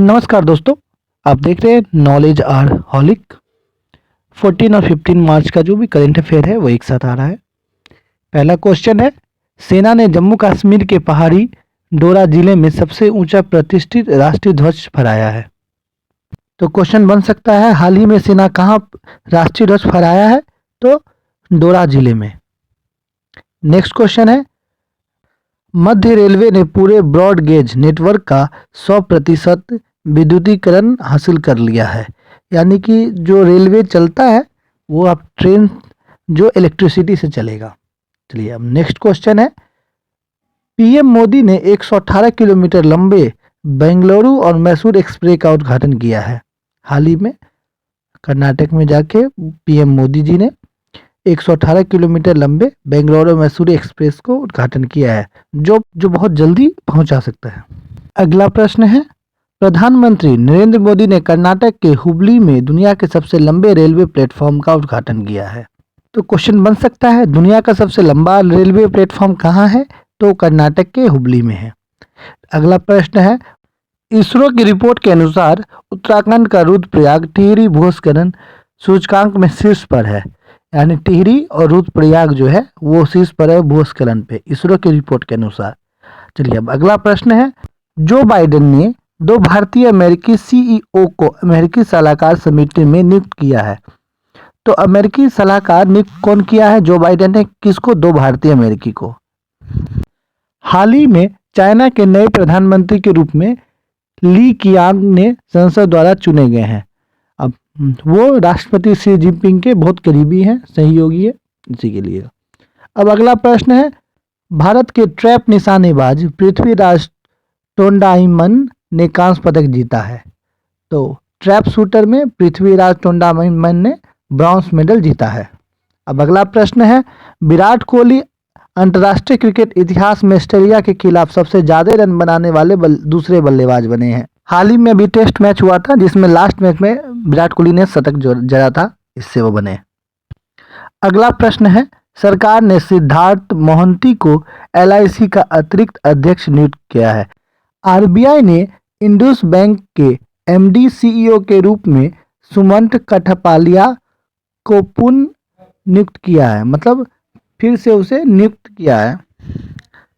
नमस्कार दोस्तों, आप देख रहे हैं नॉलेज आर हॉलिक। 14 और 15 मार्च का जो भी करंट अफेयर है वो एक साथ आ रहा है। पहला क्वेश्चन है, सेना ने जम्मू कश्मीर के पहाड़ी डोरा जिले में सबसे ऊंचा प्रतिष्ठित राष्ट्रीय ध्वज फहराया है। तो क्वेश्चन बन सकता है, हाल ही में सेना कहाँ राष्ट्रीय ध्वज फहराया है? तो डोरा जिले में। नेक्स्ट क्वेश्चन है, मध्य रेलवे ने पूरे ब्रॉड गेज नेटवर्क का 100% विद्युतीकरण हासिल कर लिया है। यानी कि जो रेलवे चलता है वो अब ट्रेन जो इलेक्ट्रिसिटी से चलेगा। चलिए अब नेक्स्ट क्वेश्चन है, पीएम मोदी ने 118 किलोमीटर लंबे बेंगलुरु और मैसूर एक्सप्रेस का उद्घाटन किया है। हाल ही में कर्नाटक में जाके पीएम मोदी जी ने 118 किलोमीटर लंबे बेंगलुरु मैसूर एक्सप्रेस को उद्घाटन किया है, जो बहुत जल्दी पहुंचा सकता है। अगला प्रश्न है, प्रधानमंत्री नरेंद्र मोदी ने कर्नाटक के हुबली में दुनिया के सबसे लंबे रेलवे प्लेटफॉर्म का उद्घाटन किया है। तो क्वेश्चन बन सकता है, दुनिया का सबसे लंबा रेलवे प्लेटफॉर्म कहाँ है? तो कर्नाटक के हुबली में है। अगला प्रश्न है, इसरो की रिपोर्ट के अनुसार उत्तराखंड का रुद्रप्रयाग टिहरी भूस्खलन सूचकांक में शीर्ष पर है। यानी टिहरी और रुद्रप्रयाग जो है वो शीर्ष पर है भूस्खलन पे, इसरो की रिपोर्ट के अनुसार। चलिए अब अगला प्रश्न है, जो बाइडेन ने 2 भारतीय अमेरिकी सीईओ को अमेरिकी सलाहकार समिति में नियुक्त किया है। तो अमेरिकी सलाहकार नियुक्त कौन किया है? जो बाइडेन ने। किसको? 2 भारतीय अमेरिकी को। हाल ही में चाइना के नए प्रधानमंत्री के रूप में ली कियांग ने संसद द्वारा चुने गए हैं। अब वो राष्ट्रपति शी जिनपिंग के बहुत करीबी हैं, सहयोगी है इसी के लिए। अब अगला प्रश्न है, भारत के ट्रैप निशानेबाज पृथ्वीराज टोंडाईमन ने कांस्य पदक जीता है। तो ट्रैप शूटर में पृथ्वीराज टोंडाईमन ने ब्रॉन्ज मेडल जीता है। अब अगला प्रश्न है, विराट कोहली अंतर्राष्ट्रीय क्रिकेट इतिहास में ऑस्ट्रेलिया के खिलाफ सबसे ज्यादा रन बनाने वाले दूसरे बल्लेबाज बने हैं। हाल ही में अभी टेस्ट मैच हुआ था जिसमें लास्ट मैच में विराट कोहली ने शतक जड़ा था, इससे वो बने। अगला प्रश्न है, सरकार ने सिद्धार्थ मोहंती को एलआईसी का अतिरिक्त अध्यक्ष नियुक्त किया है। आरबीआई ने इंडस बैंक के एमडी सीईओ के रूप में सुमंत कठपालिया को पुनः नियुक्त किया है, मतलब फिर से उसे नियुक्त किया है।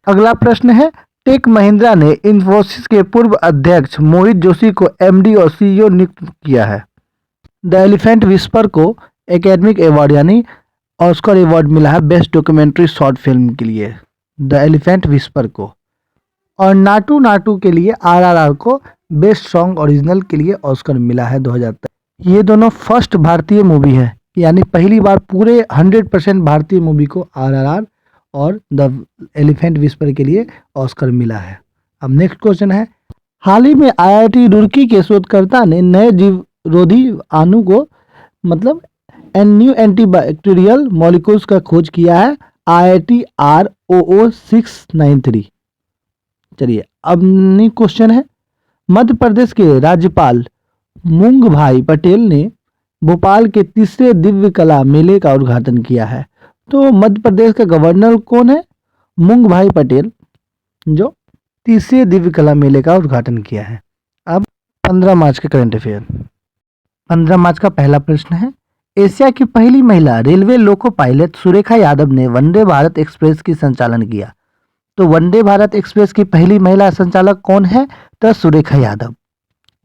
अगला प्रश्न है, टेक महिंद्रा ने इन्फोसिस के पूर्व अध्यक्ष मोहित जोशी को एमडी और सीईओ नियुक्त किया है। द एलिफेंट विस्पर को एकेडमिक अवार्ड यानी ऑस्कर अवार्ड मिला है बेस्ट डॉक्यूमेंट्री शॉर्ट फिल्म के लिए, द एलिफेंट विस्पर को। और नाटू नाटू के लिए आरआरआर को बेस्ट सॉन्ग ओरिजिनल के लिए ऑस्कर मिला है 2023। ये दोनों फर्स्ट भारतीय मूवी है, यानी पहली बार पूरे 100% भारतीय मूवी को आरआरआर और द एलिफेंट विस्पर के लिए ऑस्कर मिला है। अब नेक्स्ट क्वेश्चन है, हाल ही में आईआईटी रुड़की के शोधकर्ता ने नए जीवरोधी अणु को मतलब न्यू एंटीबैक्टीरियल मॉलिक्यूल्स का खोज किया है, IIT ROO 693। चलिए अब नेक्स्ट क्वेश्चन है, मध्य प्रदेश के राज्यपाल मूंग भाई पटेल ने भोपाल के तीसरे दिव्य कला मेले का उद्घाटन किया है। तो मध्य प्रदेश का गवर्नर कौन है? मूंग भाई पटेल, जो तीसरे दिव्य कला मेले का उद्घाटन किया है। अब 15 मार्च का करंट अफेयर। 15 मार्च का पहला प्रश्न है, एशिया की पहली महिला railway loco pilot Surekha Yadav ने वंदे भारत एक्सप्रेस की संचालन किया। तो वंदे भारत एक्सप्रेस की पहली महिला संचालक कौन है? तो सुरेखा यादव।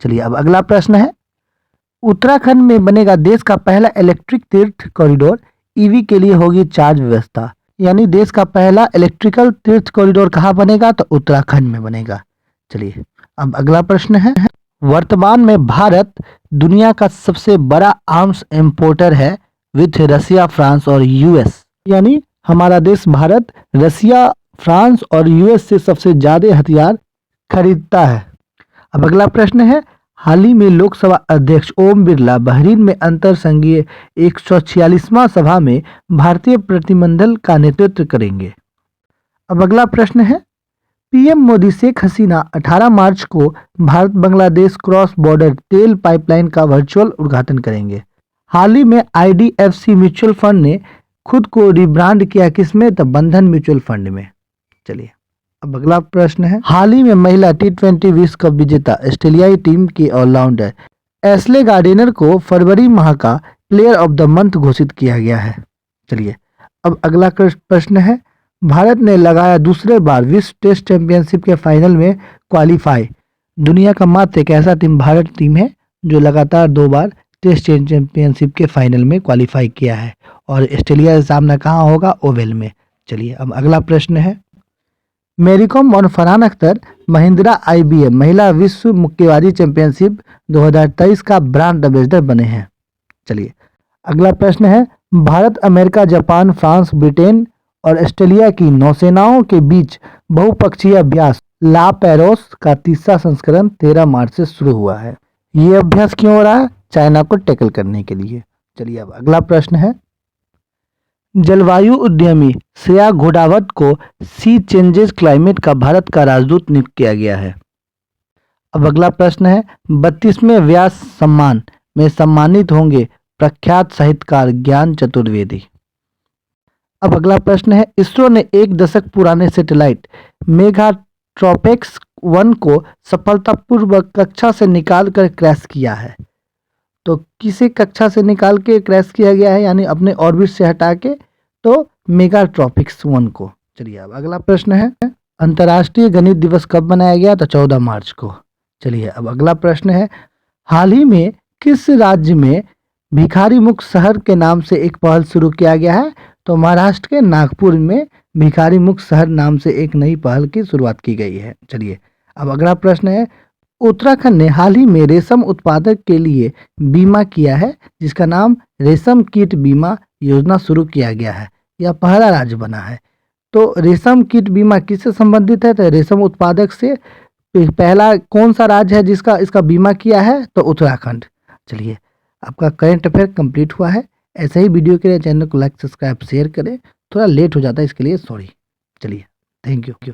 चलिए अब अगला प्रश्न है, उत्तराखंड में बनेगा देश का पहला इलेक्ट्रिक तीर्थ कॉरिडोर, ईवी के लिए होगी चार्ज व्यवस्था। यानी देश का पहला इलेक्ट्रिकल तीर्थ कॉरिडोर कहाँ बनेगा? तो उत्तराखंड में बनेगा। चलिए अब अगला प्रश्न है, वर्तमान में भारत दुनिया का सबसे बड़ा आर्म्स इंपोर्टर है विथ रसिया, फ्रांस और यूएस। यानी हमारा देश भारत रसिया, फ्रांस और यूएस से सबसे ज्यादा हथियार खरीदता है। अब अगला प्रश्न है, हाल ही में लोकसभा अध्यक्ष ओम बिरला बहरीन में अंतर संघीय 146वां सभा में भारतीय प्रतिनिधिमंडल का नेतृत्व करेंगे। अब अगला प्रश्न है, पीएम मोदी शेख हसीना 18 मार्च को भारत बांग्लादेश क्रॉस बॉर्डर तेल पाइपलाइन का वर्चुअल उद्घाटन करेंगे। हाल ही में आईडीएफसी म्यूचुअल फंड ने खुद को रिब्रांड किया, किसमें? तो बंधन म्यूचुअल फंड में। चलिए अब अगला प्रश्न है, हाल ही में महिला T20 विश्व कप विजेता ऑस्ट्रेलियाई टीम के ऑलराउंडर एशले गार्डिनर को फरवरी माह का प्लेयर ऑफ द मंथ घोषित किया गया है। चलिए अब अगला प्रश्न है, भारत ने लगाया दूसरे बार विश्व टेस्ट चैंपियनशिप के फाइनल में क्वालिफाई। दुनिया का मात्र एक ऐसा भारत टीम है जो लगातार 2 बार टेस्ट चैंपियनशिप के फाइनल में क्वालिफाई किया है और ऑस्ट्रेलिया का सामना कहाँ होगा? ओवल में। चलिए अब अगला प्रश्न है, मैरी कॉम और फरहान अख्तर महिंद्रा IBM महिला विश्व मुक्केबाजी चैंपियनशिप 2023 का ब्रांड एम्बेसडर बने हैं। चलिए अगला प्रश्न है, Bharat, America, Japan, France, Britain और ऑस्ट्रेलिया की नौसेनाओं के बीच बहुपक्षीय अभ्यास ला पेरोस का तीसरा संस्करण 13 मार्च से शुरू हुआ है। ये अभ्यास क्यों हो रहा है? चाइना को टैकल करने के लिए। चलिए अब अगला प्रश्न है, जलवायु उद्यमी श्रेया घोड़ावत को सी चेंजेस क्लाइमेट का भारत का राजदूत नियुक्त किया गया है। अब अगला प्रश्न है, 32वें व्यास सम्मान में सम्मानित होंगे प्रख्यात साहित्यकार ज्ञान चतुर्वेदी। अब अगला प्रश्न है, इसरो ने 1 दशक पुराने सैटेलाइट मेगाट्रॉपिक्स 1 को सफलतापूर्वक कक्षा से निकालकर क्रैश किया है। तो किसे कक्षा से निकाल के क्रैश किया गया है, यानी अपने ऑर्बिट से हटा के? तो मेगाट्रॉपिक्स 1 को। चलिए अब अगला प्रश्न है, अंतर्राष्ट्रीय गणित दिवस कब मनाया गया? तो 14 मार्च को। चलिए अब अगला प्रश्न है, हाल ही में किस राज्य में भिखारी मुक्त शहर के नाम से एक पहल शुरू किया गया है? तो महाराष्ट्र के नागपुर में भिखारी मुक्त शहर नाम से एक नई पहल की शुरुआत की गई है। चलिए अब अगला प्रश्न है, उत्तराखंड ने हाल ही में रेशम उत्पादक के लिए बीमा किया है जिसका नाम रेशम कीट बीमा योजना शुरू किया गया है। यह पहला राज्य बना है। तो रेशम कीट बीमा किससे संबंधित है? तो रेशम उत्पादक से। पहला कौन सा राज्य है जिसका इसका बीमा किया है? तो उत्तराखंड। चलिए आपका करंट अफेयर कंप्लीट हुआ है। ऐसे ही वीडियो के लिए चैनल को लाइक, सब्सक्राइब, शेयर करें। थोड़ा लेट हो जाता है इसके लिए सॉरी। चलिए थैंक यू।